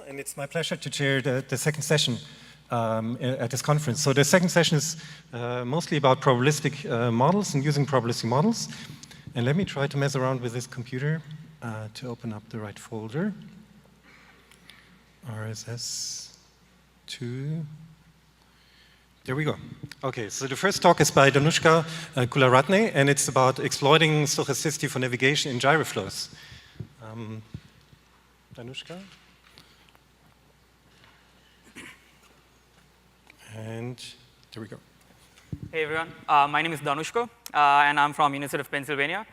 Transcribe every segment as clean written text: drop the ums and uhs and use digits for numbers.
And it's my pleasure to chair the second session at this conference. So the second session is mostly about probabilistic models and using probabilistic models. And let me try to mess around with this computer to open up the right folder. RSS 2. There we go. Okay, so the first talk is by Danushka Kularatne, and it's about exploiting stochasticity for navigation in gyroflows. Danushka? And there we go. Hey everyone, my name is Danushka, and I'm from University of Pennsylvania.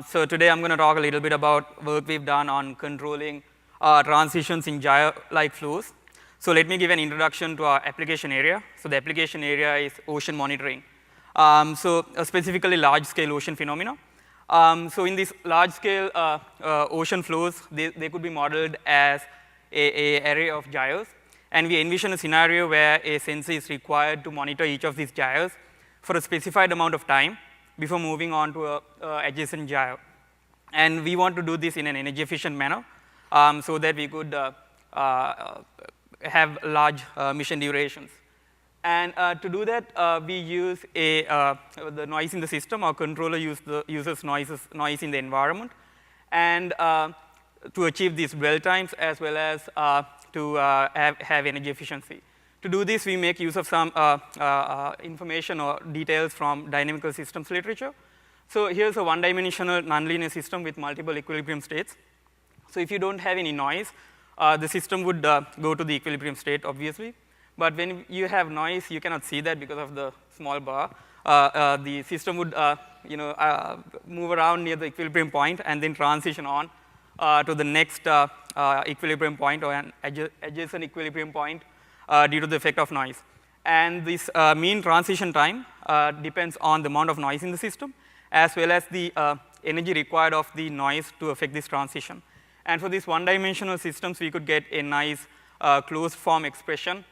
So today I'm going to talk a little bit about work we've done on controlling transitions in gyre-like flows. So let me give an introduction to our application area. So the application area is ocean monitoring. Specifically large-scale ocean phenomena. So in this large-scale ocean flows, they could be modeled as an array of gyres. And we envision a scenario where a sensor is required to monitor each of these gyres for a specified amount of time before moving on to an adjacent gyre. And we want to do this in an energy-efficient manner so that we could have large mission durations. And to do that, we use the noise in the system. Our controller uses noise in the environment, and to achieve these dwell times as well as to have energy efficiency. To do this, we make use of some information or details from dynamical systems literature. So here's a one-dimensional nonlinear system with multiple equilibrium states. So if you don't have any noise, the system would go to the equilibrium state, obviously. But when you have noise, you cannot see that because of the small bar. The system would move around near the equilibrium point and then transition on to the next equilibrium point or an adjacent equilibrium point due to the effect of noise. And this mean transition time depends on the amount of noise in the system as well as the energy required of the noise to affect this transition. And for these one-dimensional systems, we could get a nice closed form expression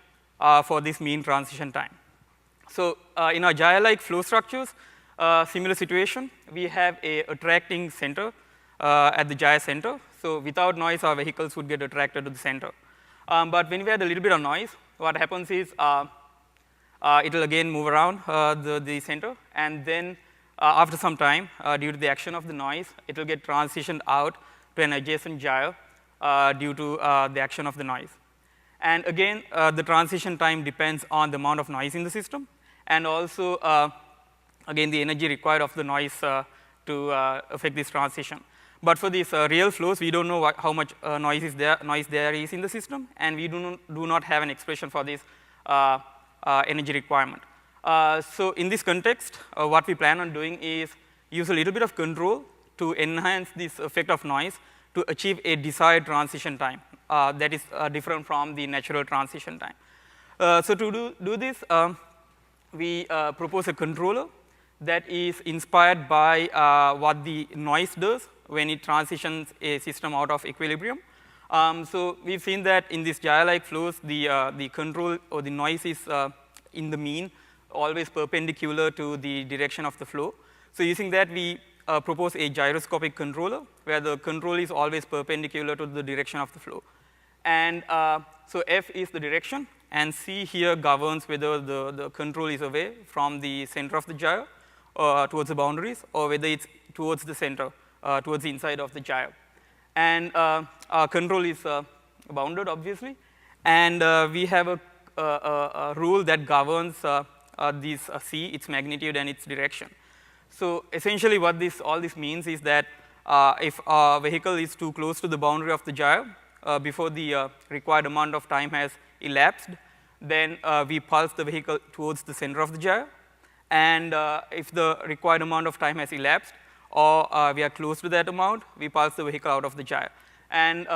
for this mean transition time. So in our gyre-like flow structures, similar situation, we have a attracting center at the gyre center. So without noise, our vehicles would get attracted to the center. But when we add a little bit of noise, what happens is it will again move around the center, and then after some time, due to the action of the noise, it will get transitioned out to an adjacent gyre due to the action of the noise. And again, the transition time depends on the amount of noise in the system, and also, again, the energy required of the noise to affect this transition. But for these real flows, we don't know how much noise there is in the system, and we do not have an expression for this energy requirement. So in this context, what we plan on doing is use a little bit of control to enhance this effect of noise to achieve a desired transition time that is different from the natural transition time. So to do this, we propose a controller that is inspired by what the noise does when it transitions a system out of equilibrium. So we've seen that in these gyre-like flows, the control or the noise is in the mean always perpendicular to the direction of the flow. So using that, we propose a gyroscopic controller where the control is always perpendicular to the direction of the flow. And so F is the direction, and C here governs whether the control is away from the center of the gyre towards the boundaries, or whether it's towards the center, towards the inside of the gyre. And our control is bounded, obviously, and we have a rule that governs this C, its magnitude and its direction. So essentially what all this means is that if our vehicle is too close to the boundary of the gyre before the required amount of time has elapsed, then we pulse the vehicle towards the center of the gyre. And if the required amount of time has elapsed, or we are close to that amount, we pulse the vehicle out of the gyre. And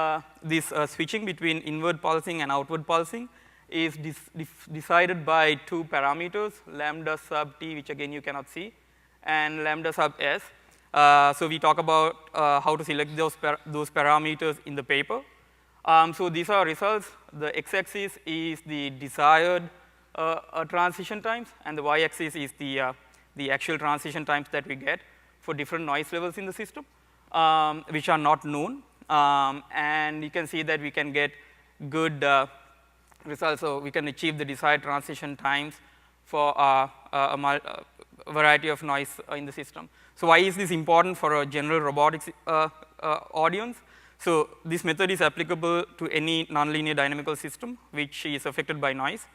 this switching between inward pulsing and outward pulsing is decided by two parameters, lambda sub t, which again you cannot see, and lambda sub s. So we talk about how to select those parameters in the paper. So these are results. The x-axis is the desired transition times, and the y-axis is the actual transition times that we get for different noise levels in the system, which are not known. And you can see that we can get good results. So we can achieve the desired transition times for a variety of noise in the system. So why is this important for a general robotics audience? So this method is applicable to any nonlinear dynamical system which is affected by noise,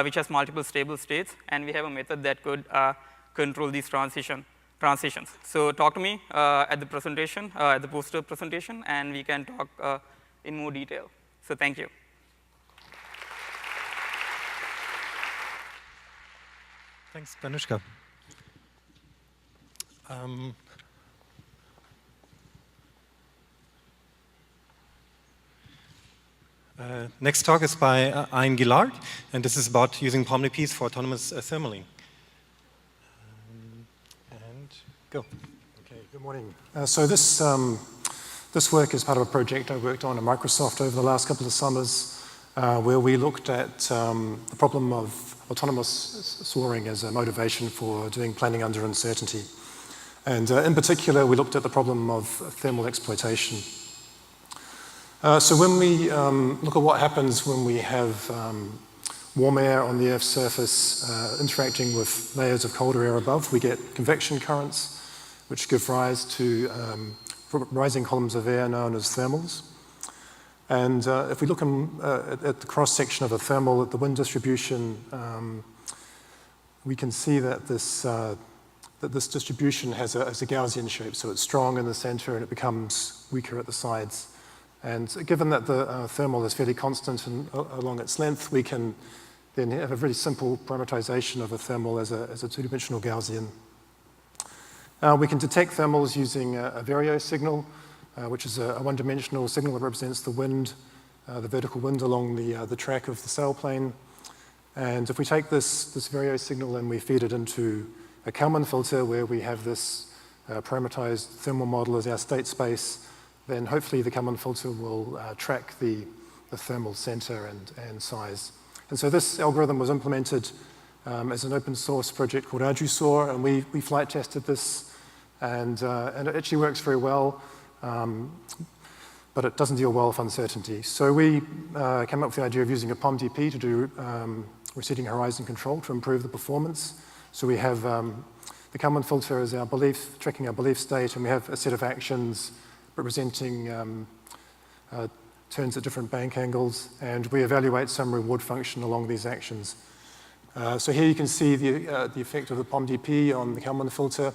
which has multiple stable states, and we have a method that could control these transitions. So talk to me at the presentation, at the poster presentation, and we can talk in more detail. So thank you. Thanks, Danushka. Next talk is by Ian Gillard, and this is about using POMDPs for autonomous thermaling. And go. Okay, good morning. So this work is part of a project I worked on at Microsoft over the last couple of summers, where we looked at the problem of autonomous soaring as a motivation for doing planning under uncertainty. And in particular, we looked at the problem of thermal exploitation. So when we look at what happens when we have warm air on the Earth's surface interacting with layers of colder air above, we get convection currents, which give rise to rising columns of air known as thermals. And if we look at the cross-section of a thermal at the wind distribution, we can see that this distribution has a Gaussian shape. So it's strong in the center and it becomes weaker at the sides. And given that the thermal is fairly constant along its length, we can then have a very simple parameterization of a thermal as a two-dimensional Gaussian. We can detect thermals using a Vario signal, which is a one-dimensional signal that represents the wind, the vertical wind along the track of the sailplane. And if we take this Vario signal and we feed it into a Kalman filter where we have this parameterized thermal model as our state space, then hopefully the Kalman filter will track the thermal center and size. And so this algorithm was implemented as an open source project called ArduSaw, and we flight tested this, and it actually works very well, but it doesn't deal well with uncertainty. So we came up with the idea of using a POMDP to do receding horizon control to improve the performance. So we have the Kalman filter as our belief, tracking our belief state, and we have a set of actions representing turns at different bank angles, and we evaluate some reward function along these actions. So here you can see the effect of the POMDP on the Kalman filter,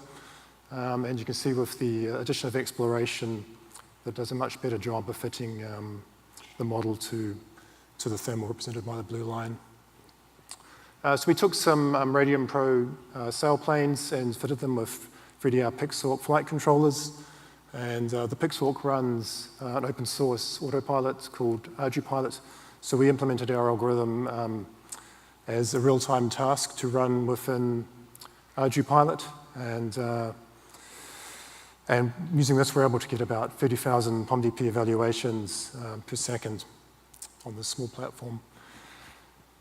and you can see with the addition of exploration that does a much better job of fitting the model to the thermal represented by the blue line. So we took some Radian Pro sailplanes and fitted them with 3DR Pixhawk flight controllers. And the Pixhawk runs an open source autopilot called ArduPilot. So we implemented our algorithm as a real-time task to run within ArduPilot. And using this, we're able to get about 30,000 POMDP evaluations per second on this small platform.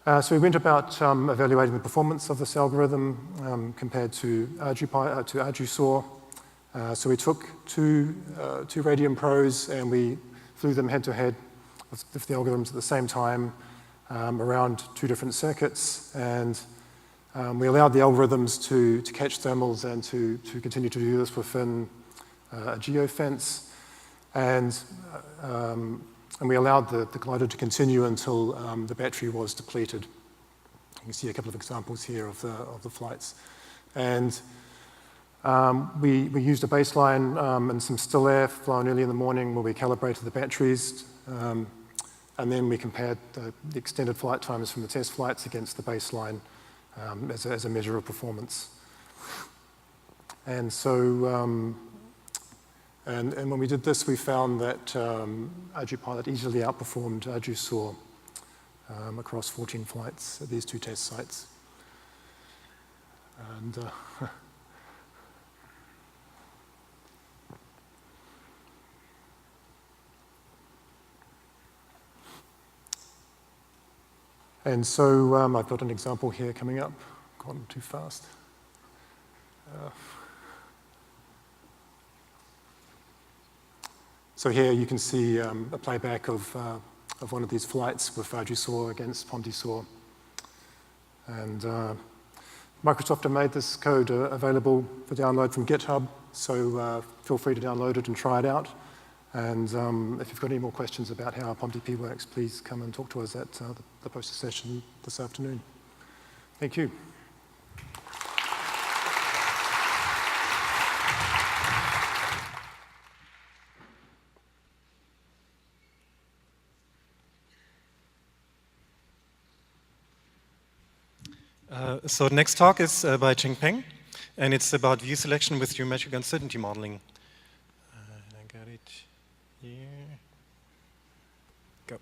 So we went about evaluating the performance of this algorithm compared to ArduSaw. So we took two Radian Pros and we flew them head-to-head with the algorithms at the same time around two different circuits. And we allowed the algorithms to catch thermals and to continue to do this within a geofence. And we allowed the glider to continue until the battery was depleted. You can see a couple of examples here of the flights. And we used a baseline and some still air flown early in the morning where we calibrated the batteries, and then we compared the extended flight times from the test flights against the baseline as a measure of performance. And so, and when we did this, we found that ArduPilot easily outperformed ArduSaw across 14 flights at these two test sites. And And so I've got an example here coming up. Gone too fast. So here you can see a playback of one of these flights with Fujisor against Pontisor. And Microsoft have made this code available for download from GitHub, so feel free to download it and try it out. And if you've got any more questions about how POMDP works, please come and talk to us at the poster session this afternoon. Thank you. So the next talk is by Cheng Peng, and it's about view selection with geometric uncertainty modeling. I got it here. Go.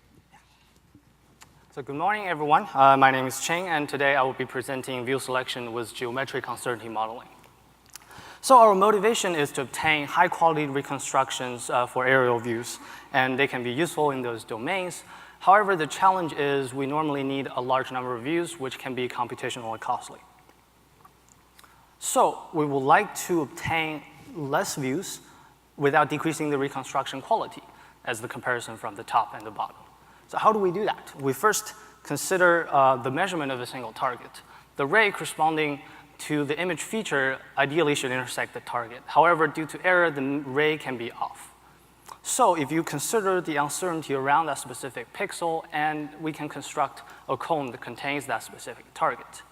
So good morning, everyone. My name is Cheng, and today I will be presenting view selection with geometric uncertainty modeling. So our motivation is to obtain high-quality reconstructions for aerial views, and they can be useful in those domains. However, the challenge is we normally need a large number of views, which can be computationally costly. So we would like to obtain less views without decreasing the reconstruction quality, as the comparison from the top and the bottom. So how do we do that? We first consider the measurement of a single target. The ray corresponding to the image feature ideally should intersect the target. However, due to error, the ray can be off. So if you consider the uncertainty around that specific pixel, and we can construct a cone that contains that specific target.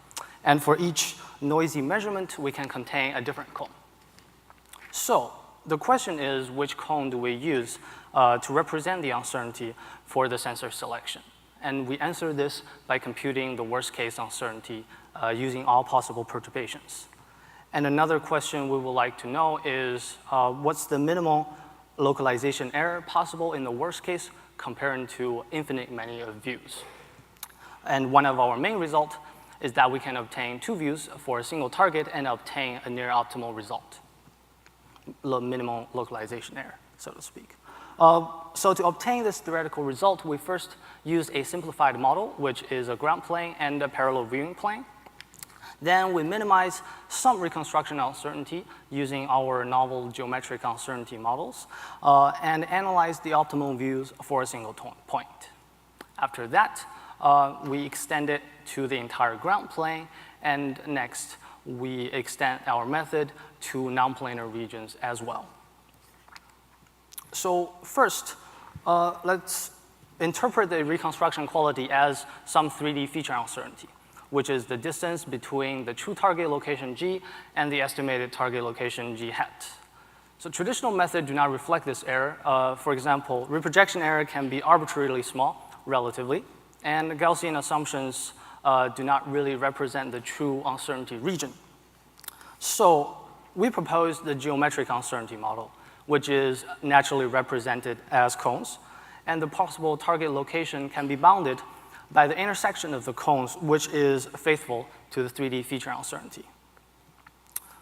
And for each noisy measurement, we can contain a different cone. So the question is, which cone do we use to represent the uncertainty for the sensor selection? And we answer this by computing the worst case uncertainty using all possible perturbations. And another question we would like to know is, what's the minimal localization error possible in the worst case comparing to infinite many of views? And one of our main results is that we can obtain 2 views for a single target and obtain a near optimal result, minimal localization error, so to speak. So to obtain this theoretical result, we first use a simplified model, which is a ground plane and a parallel viewing plane. Then we minimize some reconstruction uncertainty using our novel geometric uncertainty models and analyze the optimal views for a single point. After that, we extend it to the entire ground plane, and next we extend our method to non-planar regions as well. So first, let's interpret the reconstruction quality as some 3D feature uncertainty, which is the distance between the true target location G and the estimated target location G hat. So traditional methods do not reflect this error. For example, reprojection error can be arbitrarily small, relatively, and Gaussian assumptions do not really represent the true uncertainty region. So we propose the geometric uncertainty model, which is naturally represented as cones, and the possible target location can be bounded by the intersection of the cones, which is faithful to the 3D feature uncertainty.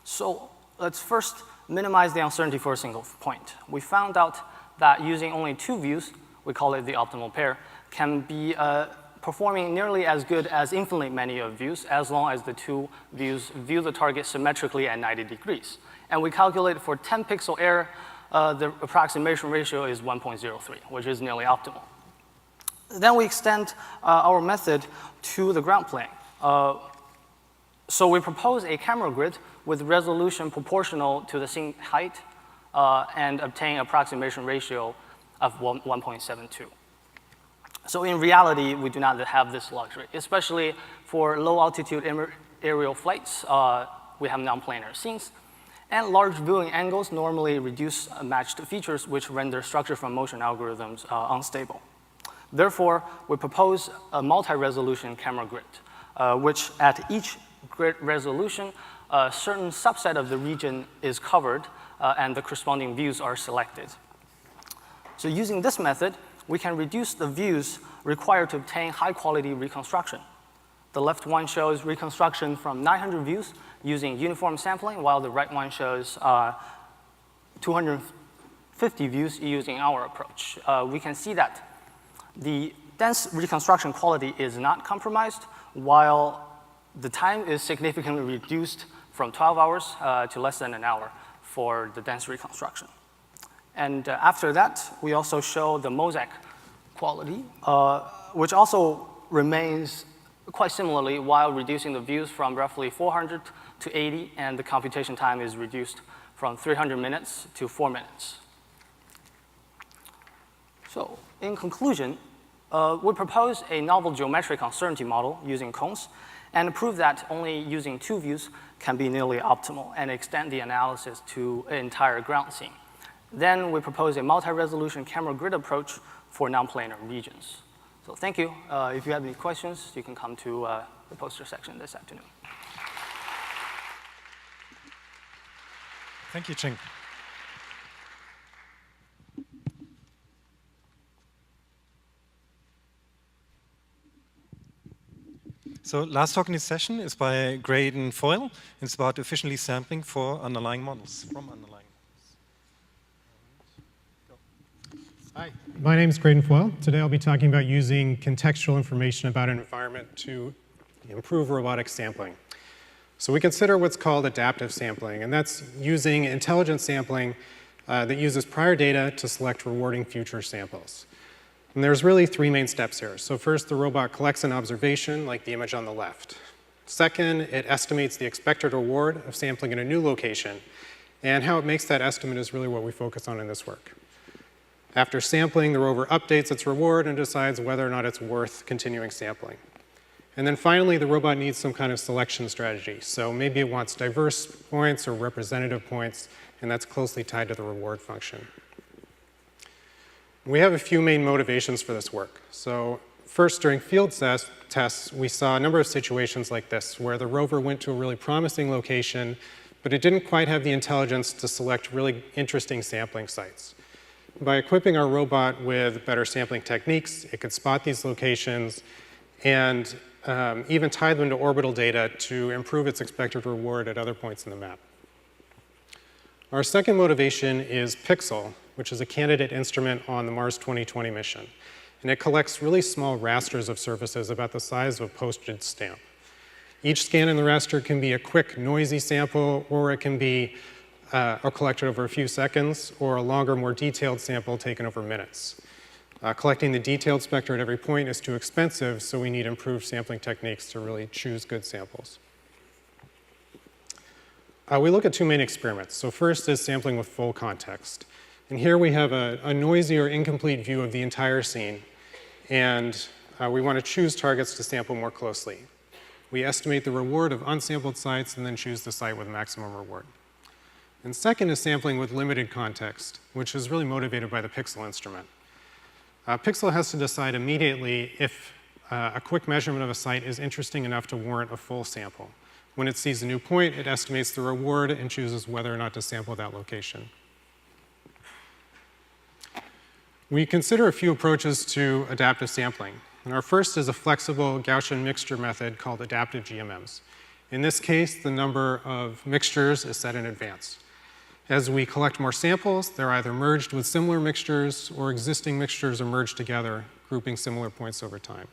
So let's first minimize the uncertainty for a single point. We found out that using only 2 views, we call it the optimal pair, can be performing nearly as good as infinitely many of views as long as the 2 views view the target symmetrically at 90 degrees. And we calculate for 10 pixel error, the approximation ratio is 1.03, which is nearly optimal. Then we extend our method to the ground plane. So we propose a camera grid with resolution proportional to the scene height and obtain approximation ratio of 1.72. So in reality, we do not have this luxury, especially for low altitude aerial flights. We have non-planar scenes. And large viewing angles normally reduce matched features, which render structure from motion algorithms unstable. Therefore, we propose a multi-resolution camera grid, which at each grid resolution, a certain subset of the region is covered and the corresponding views are selected. So using this method, we can reduce the views required to obtain high-quality reconstruction. The left one shows reconstruction from 900 views using uniform sampling, while the right one shows 250 views using our approach. We can see that the dense reconstruction quality is not compromised, while the time is significantly reduced from 12 hours to less than an hour for the dense reconstruction. And after that, we also show the mosaic quality, which also remains quite similarly while reducing the views from roughly 400 to 80, and the computation time is reduced from 300 minutes to 4 minutes. So in conclusion, we propose a novel geometric uncertainty model using cones and prove that only using 2 views can be nearly optimal and extend the analysis to an entire ground scene. Then we propose a multi-resolution camera grid approach for non-planar regions. So thank you. If you have any questions, you can come to the poster section this afternoon. Thank you, Cheng. So last talk in this session is by Graydon Foyle. It's about efficiently sampling for underlying models, from underlying models. Hi, my name is Graydon Foyle. Today I'll be talking about using contextual information about an environment to improve robotic sampling. So we consider what's called adaptive sampling, and that's using intelligent sampling that uses prior data to select rewarding future samples. And there's really 3 main steps here. So first, the robot collects an observation, like the image on the left. Second, it estimates the expected reward of sampling in a new location, and how it makes that estimate is really what we focus on in this work. After sampling, the rover updates its reward and decides whether or not it's worth continuing sampling. And then finally, the robot needs some kind of selection strategy. So maybe it wants diverse points or representative points, and that's closely tied to the reward function. We have a few main motivations for this work. So first, during field tests, we saw a number of situations like this, where the rover went to a really promising location, but it didn't quite have the intelligence to select really interesting sampling sites. By equipping our robot with better sampling techniques, it could spot these locations and even tie them to orbital data to improve its expected reward at other points in the map. Our second motivation is Pixel, which is a candidate instrument on the Mars 2020 mission. And it collects really small rasters of surfaces about the size of a postage stamp. Each scan in the raster can be a quick, noisy sample, or it can be collected over a few seconds, or a longer, more detailed sample taken over minutes. Collecting the detailed spectra at every point is too expensive, so we need improved sampling techniques to really choose good samples. We look at 2 main experiments. So first is sampling with full context. And here we have a noisy or incomplete view of the entire scene, and we want to choose targets to sample more closely. We estimate the reward of unsampled sites and then choose the site with maximum reward. And second is sampling with limited context, which is really motivated by the Pixel instrument. Pixel has to decide immediately if a quick measurement of a site is interesting enough to warrant a full sample. When it sees a new point, it estimates the reward and chooses whether or not to sample that location. We consider a few approaches to adaptive sampling. And our first is a flexible Gaussian mixture method called adaptive GMMs. In this case, the number of mixtures is set in advance. As we collect more samples, they're either merged with similar mixtures or existing mixtures are merged together, grouping similar points over time.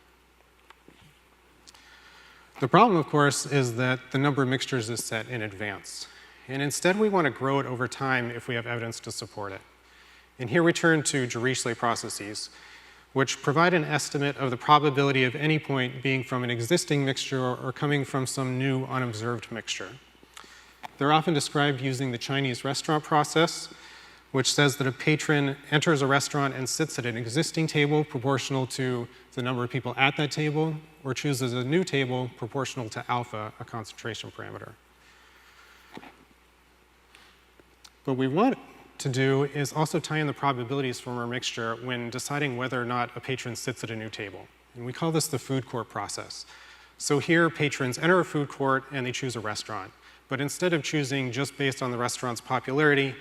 The problem, of course, is that the number of mixtures is set in advance. And instead, we want to grow it over time if we have evidence to support it. And here we turn to Dirichlet processes, which provide an estimate of the probability of any point being from an existing mixture or coming from some new unobserved mixture. They're often described using the Chinese restaurant process, which says that a patron enters a restaurant and sits at an existing table proportional to the number of people at that table, or chooses a new table proportional to alpha, a concentration parameter. What we want to do is also tie in the probabilities from our mixture when deciding whether or not a patron sits at a new table. And we call this the food court process. So here, patrons enter a food court and they choose a restaurant. But instead of choosing just based on the restaurant's popularity,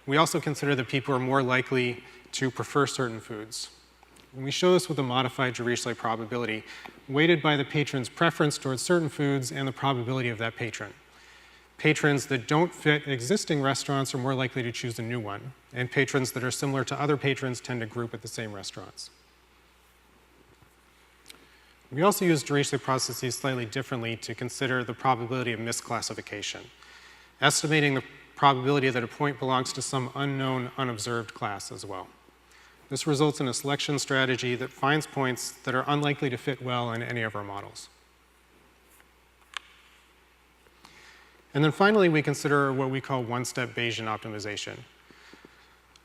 we also consider that people are more likely to prefer certain foods. And we show this with a modified Dirichlet probability, weighted by the patron's preference towards certain foods and the probability of that patron. Patrons that don't fit existing restaurants are more likely to choose a new one, and patrons that are similar to other patrons tend to group at the same restaurants. We also use Dirichlet processes slightly differently to consider the probability of misclassification. Estimating the probability that a point belongs to some unknown, unobserved class as well. This results in a selection strategy that finds points that are unlikely to fit well in any of our models. And then finally, we consider what we call one-step Bayesian optimization.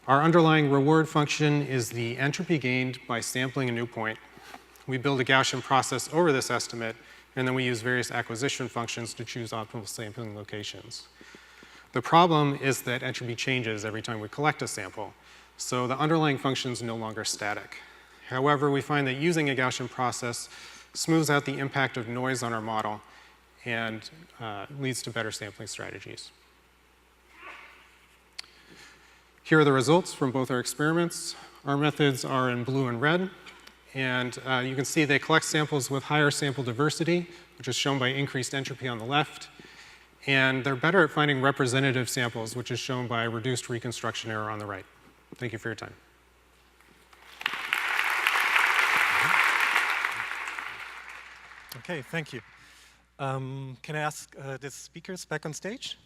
Our underlying reward function is the entropy gained by sampling a new point. We build a Gaussian process over this estimate, and then we use various acquisition functions to choose optimal sampling locations. The problem is that entropy changes every time we collect a sample, so the underlying function is no longer static. However, we find that using a Gaussian process smooths out the impact of noise on our model and leads to better sampling strategies. Here are the results from both our experiments. Our methods are in blue and red, and you can see they collect samples with higher sample diversity, which is shown by increased entropy on the left, and they're better at finding representative samples, which is shown by reduced reconstruction error on the right. Thank you for your time. Okay, thank you. Can I ask the speakers back on stage?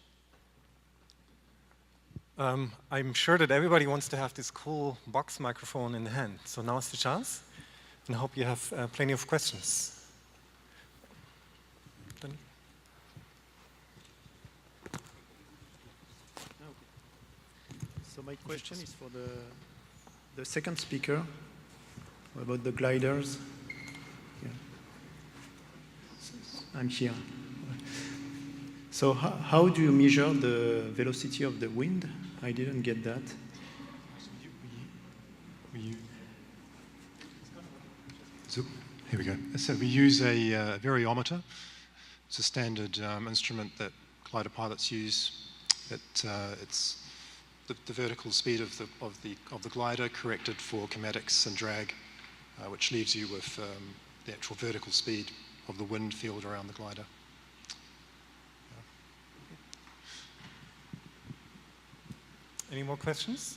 I'm sure that everybody wants to have this cool box microphone in the hand, so now is the chance, and I hope you have plenty of questions. So my question is for the second speaker about the gliders. Yeah. I'm here. So how do you measure the velocity of the wind? I didn't get that. So here we go. So we use a variometer. It's a standard instrument that glider pilots use. It's the vertical speed of the glider corrected for kinematics and drag, which leaves you with the actual vertical speed of the wind field around the glider. Any more questions?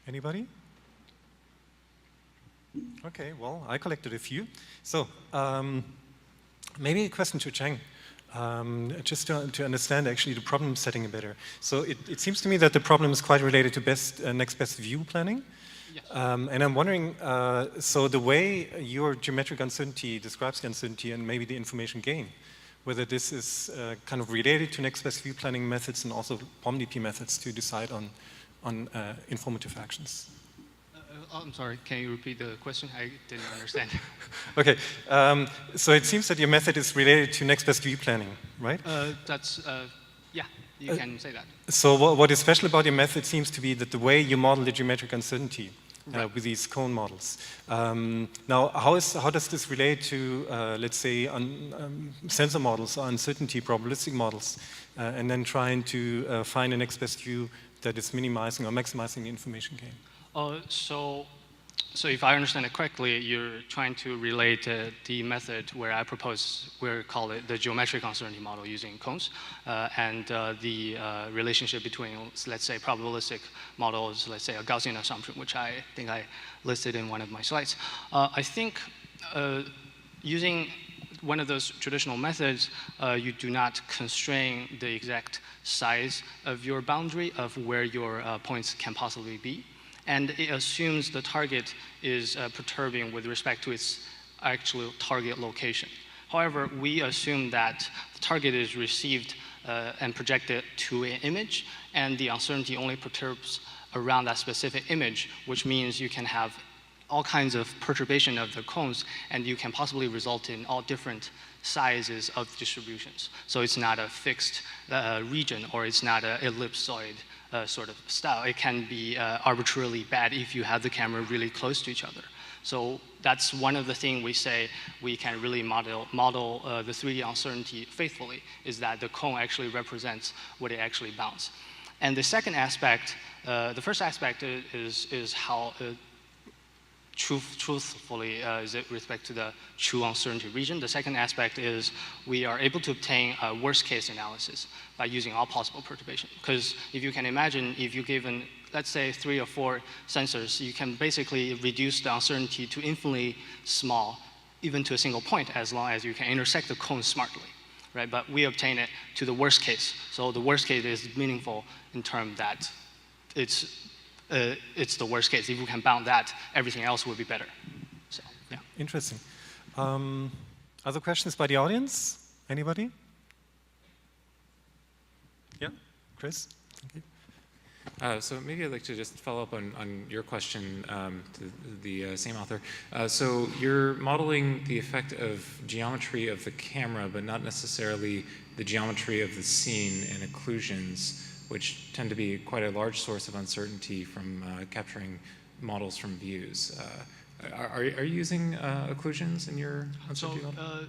Anybody? Okay, well, I collected a few. So maybe a question to Cheng, just to understand actually the problem setting better. So it seems to me that the problem is quite related to next best view planning. Yes. And I'm wondering, so the way your geometric uncertainty describes the uncertainty and maybe the information gain, whether this is kind of related to next best view planning methods and also POMDP methods to decide on informative actions. I'm sorry, can you repeat the question? I didn't understand. Okay, so it seems that your method is related to next best view planning, right? Yeah, you can say that. So what is special about your method seems to be that the way you model the geometric uncertainty with these cone models. Now, how does this relate to, let's say, sensor models or uncertainty probabilistic models, and then trying to find a next best view that is minimizing or maximizing the information gain? So if I understand it correctly, you're trying to relate the method where I propose, we call it the geometric uncertainty model using cones, and the relationship between, let's say, probabilistic models, let's say a Gaussian assumption, which I think I listed in one of my slides. I think using one of those traditional methods, you do not constrain the exact size of your boundary of where your points can possibly be. And it assumes the target is perturbing with respect to its actual target location. However, we assume that the target is received and projected to an image, and the uncertainty only perturbs around that specific image, which means you can have all kinds of perturbation of the cones, and you can possibly result in all different sizes of distributions. So it's not a fixed region, or it's not an ellipsoid sort of style. It can be arbitrarily bad if you have the camera really close to each other. So that's one of the things we say we can really model the 3D uncertainty faithfully, is that the cone actually represents what it actually bounds. And the second aspect, the first aspect is how truthfully is it with respect to the true uncertainty region. The second aspect is we are able to obtain a worst case analysis by using all possible perturbation. Because if you can imagine, if you're given, let's say, 3 or 4 sensors, you can basically reduce the uncertainty to infinitely small, even to a single point, as long as you can intersect the cone smartly, right? But we obtain it to the worst case. So the worst case is meaningful in terms that it's the worst case. If we can bound that, everything else will be better. So, yeah. Interesting. Other questions by the audience? Anybody? Yeah, Chris? Thank you. So maybe I'd like to just follow up on your question to the same author. So you're modeling the effect of geometry of the camera, but not necessarily the geometry of the scene and occlusions, which tend to be quite a large source of uncertainty from capturing models from views. Are you using occlusions in your uncertainty model?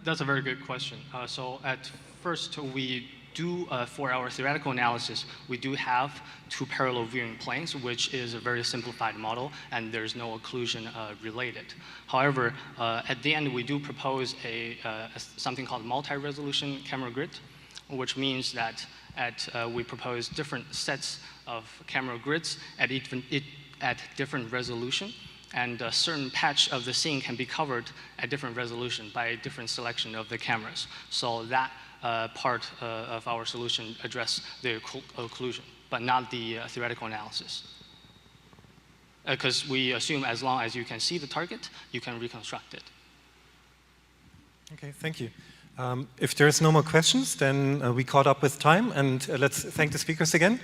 That's a very good question. So at first, we do, for our theoretical analysis, we do have two parallel viewing planes, which is a very simplified model, and there's no occlusion related. However, at the end, we do propose something called multi-resolution camera grid, which means that we propose different sets of camera grids at different resolution, and a certain patch of the scene can be covered at different resolution by a different selection of the cameras. So that part of our solution address the occlusion, but not the theoretical analysis. Because we assume as long as you can see the target, you can reconstruct it. Okay, thank you. If there's no more questions, then we caught up with time, and let's thank the speakers again.